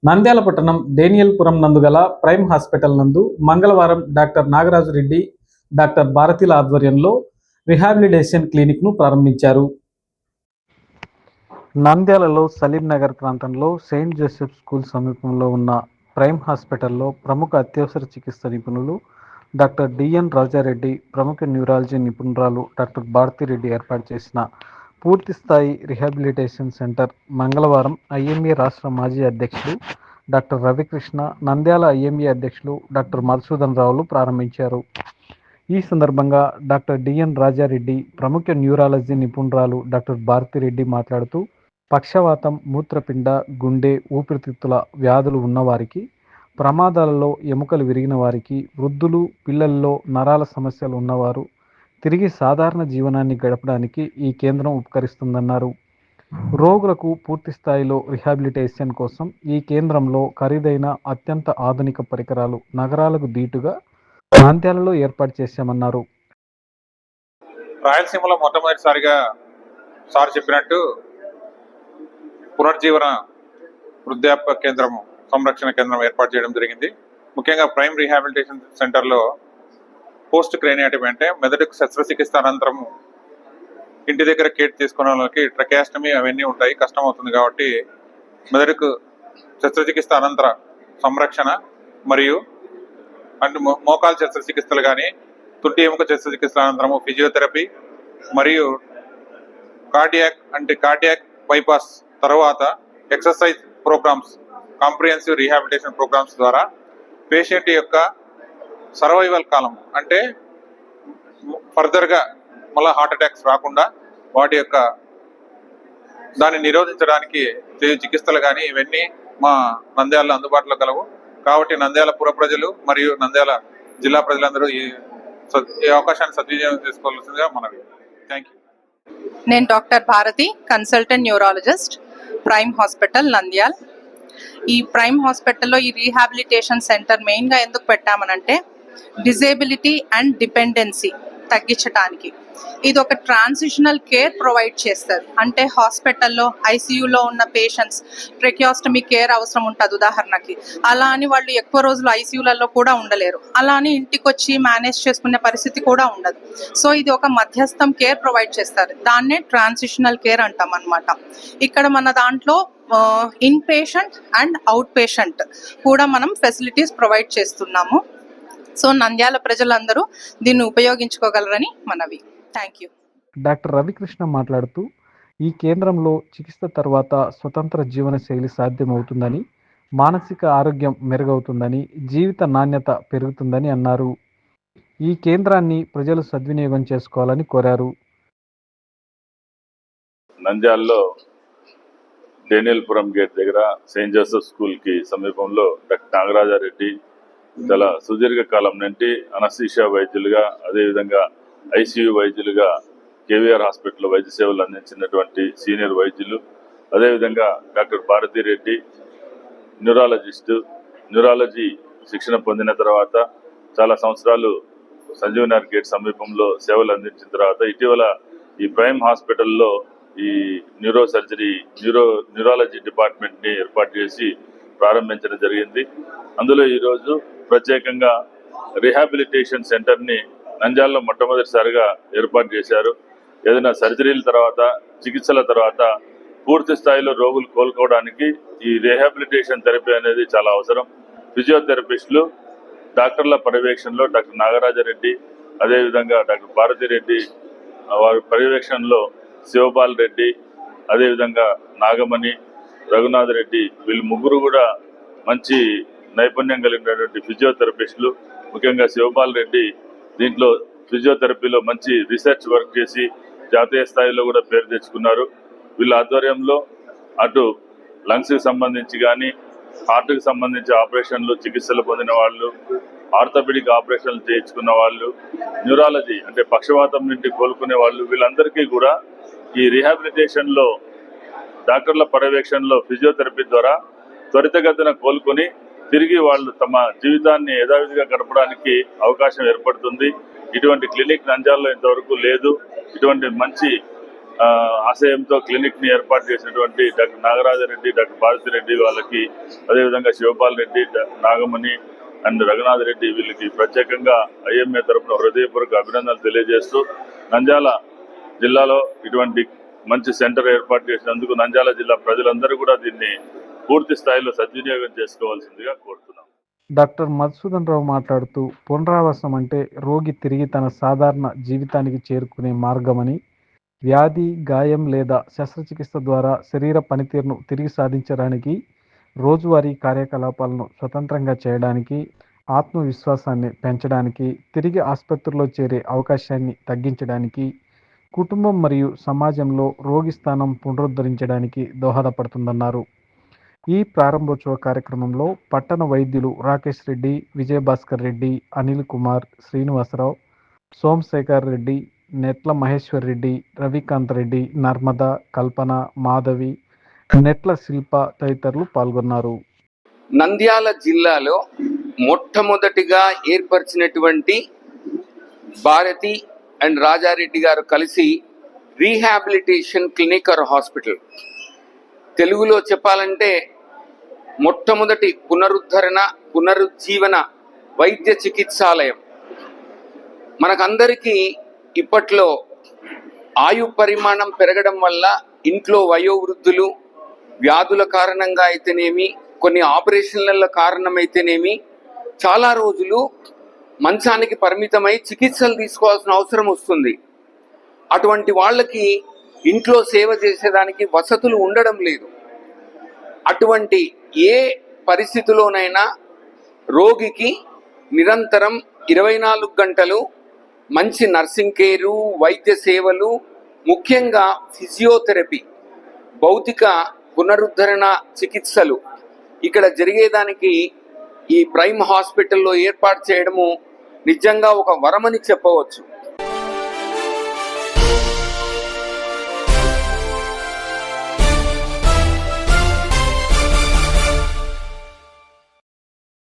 నంద్యాల పట్టణం డేనియల్పురం నందు గల ప్రైమ్ హాస్పిటల్ నందు మంగళవారం డాక్టర్ నాగరాజు రెడ్డి, డాక్టర్ భారతిల ఆధ్వర్యంలో రిహాబిలిటేషన్ క్లినిక్ను ప్రారంభించారు. నంద్యాలలో సలీం నగర్ ప్రాంతంలో సెయింట్ జోసెఫ్ స్కూల్ సమీపంలో ఉన్న ప్రైమ్ హాస్పిటల్లో ప్రముఖ అత్యవసర చికిత్స నిపుణులు డాక్టర్ డిఎన్ రాజారెడ్డి, ప్రముఖ న్యూరాలజీ నిపుణురాలు డాక్టర్ భారతిరెడ్డి ఏర్పాటు చేసిన పూర్తిస్థాయి రిహాబిలిటేషన్ సెంటర్ మంగళవారం ఐఎంఏ రాష్ట్ర మాజీ అధ్యక్షుడు డాక్టర్ రవికృష్ణ, నంద్యాల ఐఎంఏ అధ్యక్షులు డాక్టర్ మధుసూదన్ రావులు ప్రారంభించారు. ఈ సందర్భంగా డాక్టర్ డిఎన్ రాజారెడ్డి, ప్రముఖ న్యూరాలజీ నిపుణురాలు డాక్టర్ భారతిరెడ్డి మాట్లాడుతూ, పక్షవాతం, మూత్రపిండ, గుండె, ఊపిరితిత్తుల వ్యాధులు ఉన్నవారికి, ప్రమాదాలలో ఎముకలు విరిగిన వారికి, వృద్ధులు, పిల్లల్లో నరాల సమస్యలు ఉన్నవారు తిరిగి సాధారణ జీవనాన్ని గడపడానికి ఈ కేంద్రం ఉపకరిస్తుందన్నారు. రోగులకు పూర్తి స్థాయిలో రిహాబిలిటేషన్ కోసం ఈ కేంద్రంలో ఖరీదైన అత్యంత ఆధునిక పరికరాలు నగరాలకు దీటుగా నంద్యాలలో ఏర్పాటు చేశామన్నారు. రాయలసీమలో మొట్టమొదటిసారిగా సార్ చెప్పినట్టు పునర్జీవన వృద్ధాప్య కేంద్రం, సంరక్షణ కేంద్రం ఏర్పాటు చేయడం జరిగింది. ముఖ్యంగా ప్రైమ్ రీహాబిలిటేషన్ సెంటర్లో పోస్ట్ క్రేనియాటమీ అంటే మెదడుకు శస్త్రచికిత్స అనంతరం ఇంటి దగ్గర కేర్ తీసుకునే వాళ్ళకి ట్రకియాస్టమీ అవన్నీ ఉంటాయి, కష్టం అవుతుంది. కాబట్టి మెదడుకు శస్త్రచికిత్స అనంతర సంరక్షణ మరియు అండ్ మోకాలు శస్త్రచికిత్సలు కానీ, తుంటి ఎముక శస్త్రచికిత్సల అనంతరము ఫిజియోథెరపీ మరియు కార్డియాక్ బైపాస్ తర్వాత exercise programs, comprehensive rehabilitation programs ద్వారా పేషెంట్ యొక్క సర్వైవల్ కాలం అంటే ఫర్దర్గా మళ్ళీ హార్ట్ అటాక్స్ రాకుండా వాటి యొక్క దాన్ని నిరోధించడానికి చికిత్సలు కానీ ఇవన్నీ మా నంద్యాలలో అందుబాటులో కలవు. కాబట్టి నంద్యాల పుర ప్రజలు మరియు నంద్యాల జిల్లా ప్రజలందరూ ఈ అవకాశాన్ని సద్వినియోగం చేసుకోవాల్సిందిగా మనవి. Thank you. నేను doctor Bharathi, consultant neurologist, prime hospital Nandyal. ఈ ప్రైమ్ హాస్పిటల్లో ఈ రీహాబిలిటేషన్ సెంటర్ మెయిన్గా ఎందుకు పెట్టామనంటే డిజేబిలిటీ అండ్ డిపెండెన్సీ తగ్గించడానికి. ఇది ఒక ట్రాన్సిషనల్ కేర్ ప్రొవైడ్ చేస్తుంది. అంటే హాస్పిటల్లో ఐసీయూలో ఉన్న పేషెంట్స్ ట్రెకియాస్టమీ కేర్ అవసరం ఉంటుంది ఉదాహరణకి. అలా అని వాళ్ళు ఎక్కువ రోజులు ఐసీయూలలో కూడా ఉండలేరు. అలా అని ఇంటికి వచ్చి మేనేజ్ చేసుకునే పరిస్థితి కూడా ఉండదు. సో ఇది ఒక మధ్యస్థం కేర్ ప్రొవైడ్ చేస్తారు. దాన్నే ట్రాన్సిషనల్ కేర్ అంటాం అన్నమాట. ఇక్కడ మన దాంట్లో in patient and out patient కూడా మనం ఫెసిలిటీస్ ప్రొవైడ్ చేస్తున్నాము. సో నంద్యాల ప్రజలందరూ దీన్ని ఉపయోగించుకోగలరని మనవి. Thank you. డాక్టర్ రవికృష్ణ మాట్లాడుతూ, ఈ కేంద్రంలో చికిత్స తర్వాత స్వతంత్ర జీవన శైలి సాధ్యమవుతుందని, మానసిక ఆరోగ్యం మెరుగవుతుందని, జీవిత నాణ్యత పెరుగుతుందని అన్నారు. ఈ కేంద్రాన్ని ప్రజలు సద్వినియోగం చేసుకోవాలని కోరారు. నంద్యాలలో డేనియల్పురం గేట్ దగ్గర సెయింట్ జోసెఫ్ స్కూల్కి సమీపంలో డాక్టర్ నాగరాజారెడ్డి చాలా సుదీర్ఘకాలం నుండి అనస్థీషియా వైద్యులుగా, అదేవిధంగా ఐసీయూ వైద్యులుగా కేవీఆర్ హాస్పిటల్లో వైద్య సేవలు అందించినటువంటి సీనియర్ వైద్యులు, అదేవిధంగా డాక్టర్ భారతిరెడ్డి న్యూరాలజీ శిక్షణ పొందిన తర్వాత చాలా సంవత్సరాలు సంజీవనగర్ గేట్ సమీపంలో సేవలు అందించిన తర్వాత ఇటీవల ఈ ప్రైమ్ హాస్పిటల్లో ఈ న్యూరాలజీ డిపార్ట్మెంట్ని ఏర్పాటు చేసి ప్రారంభించడం జరిగింది. అందులో ఈరోజు ప్రత్యేకంగా రిహాబిలిటేషన్ సెంటర్ని నంద్యాలలో మొట్టమొదటిసారిగా ఏర్పాటు చేశారు. ఏదైనా సర్జరీల తర్వాత, చికిత్సల తర్వాత పూర్తి స్థాయిలో రోగులు కోలుకోవడానికి ఈ రిహాబిలిటేషన్ థెరపీ అనేది చాలా అవసరం. ఫిజియోథెరపిస్టులు, డాక్టర్ల పర్యవేక్షణలో డాక్టర్ నాగరాజరెడ్డి, అదేవిధంగా డాక్టర్ భారతిరెడ్డి వారి పర్యవేక్షణలో శివపాల్ రెడ్డి, అదేవిధంగా నాగమణి, రఘునాథ్ రెడ్డి, వీళ్ళు ముగ్గురు కూడా మంచి నైపుణ్యం కలిగినటువంటి ఫిజియోథెరపిస్టులు. ముఖ్యంగా శివపాల్ రెడ్డి దీంట్లో ఫిజియోథెరపీలో మంచి రీసెర్చ్ వర్క్ చేసి జాతీయ స్థాయిలో కూడా పేరు తెచ్చుకున్నారు. వీళ్ళ ఆధ్వర్యంలో అటు లంగ్స్కి సంబంధించి కానీ, హార్ట్కి సంబంధించి ఆపరేషన్లు చికిత్సలు పొందిన వాళ్ళు, ఆర్థోపెడిక్ ఆపరేషన్లు చేయించుకున్న వాళ్ళు, న్యూరాలజీ అంటే పక్షవాతం నుండి కోలుకునే వాళ్ళు, వీళ్ళందరికీ కూడా ఈ రీహాబిలిటేషన్లో డాక్టర్ల పర్యవేక్షణలో ఫిజియోథెరపీ ద్వారా త్వరితగతిన కోలుకొని తిరిగి వాళ్ళు తమ జీవితాన్ని యథావిధిగా గడపడానికి అవకాశం ఏర్పడుతుంది. ఇటువంటి క్లినిక్ నంద్యాలలో ఇంతవరకు లేదు. ఇటువంటి మంచి ఆశయంతో క్లినిక్ని ఏర్పాటు చేసినటువంటి డాక్టర్ నాగరాజరెడ్డి, డాక్టర్ భారతిరెడ్డి వాళ్ళకి, అదేవిధంగా శివపాల్ రెడ్డి, నాగమణి అండ్ రఘునాథ్ రెడ్డి వీళ్ళకి ప్రత్యేకంగా ఐఎంఏ తరఫున హృదయపూర్వక అభినందనలు తెలియజేస్తూ, నంద్యాల జిల్లాలో ఇటువంటి మంచి సెంటర్ ఏర్పాటు చేసినందుకు నంద్యాల జిల్లా ప్రజలందరూ కూడా దీన్ని పూర్తి స్థాయిలో సద్వినియోగం చేసుకోవాల్సిందిగా కోరుతున్నాం. డాక్టర్ మధుసూదన్ రావు మాట్లాడుతూ, పునరావాసం అంటే రోగి తిరిగి తన సాధారణ జీవితానికి చేరుకునే మార్గమని, వ్యాధి, గాయం లేదా శస్త్రచికిత్స ద్వారా శరీర పనితీరును తిరిగి సాధించడానికి, రోజువారీ కార్యకలాపాలను స్వతంత్రంగా చేయడానికి, ఆత్మవిశ్వాసాన్ని పెంచడానికి, తిరిగి ఆసుపత్రిలో చేరే అవకాశాన్ని తగ్గించడానికి, కుటుంబం మరియు సమాజంలో రోగి స్థానం పునరుద్ధరించడానికి దోహదపడుతుందన్నారు. ఈ ప్రారంభోత్సవ కార్యక్రమంలో పట్టణ వైద్యులు రాకేష్ రెడ్డి, విజయభాస్కర్ రెడ్డి, అనిల్ కుమార్, శ్రీనివాసరావు, సోమశేఖర్ రెడ్డి, నెట్ల మహేశ్వర్ రెడ్డి, రవికాంత్ రెడ్డి, నర్మద, కల్పన, మాధవి, నెట్ల శిల్ప తదితరులు పాల్గొన్నారు. నంద్యాల జిల్లాలో మొట్టమొదటిగా ఏర్పరిచినటువంటి భారతి అండ్ రాజారెడ్డి గారు కలిసి రీహాబిలిటేషన్ క్లినిక్ ఆర్ హాస్పిటల్, తెలుగులో చెప్పాలంటే మొట్టమొదటి పునరుజ్జీవన వైద్య చికిత్సాలయం. మనకందరికీ ఇప్పట్లో ఆయు పరిమాణం పెరగడం వల్ల ఇంట్లో వయోవృద్ధులు వ్యాధుల కారణంగా అయితేనేమి, కొన్ని ఆపరేషన్ల కారణమైతేనేమి చాలా రోజులు మంచానికి పరిమితమై చికిత్సలు తీసుకోవాల్సిన అవసరం వస్తుంది. అటువంటి వాళ్ళకి ఇంట్లో సేవ చేసేదానికి వసతులు ఉండడం లేదు. అటువంటి ఏ పరిస్థితిలోనైనా రోగికి నిరంతరం 24 గంటలు మంచి నర్సింగ్ కేరు, వైద్య సేవలు, ముఖ్యంగా ఫిజియోథెరపీ, భౌతిక పునరుద్ధరణ చికిత్సలు ఇక్కడ జరిగేదానికి ఈ ప్రైమ్ హాస్పిటల్లో ఏర్పాటు చేయడము నిజంగా ఒక వరమని చెప్పవచ్చు.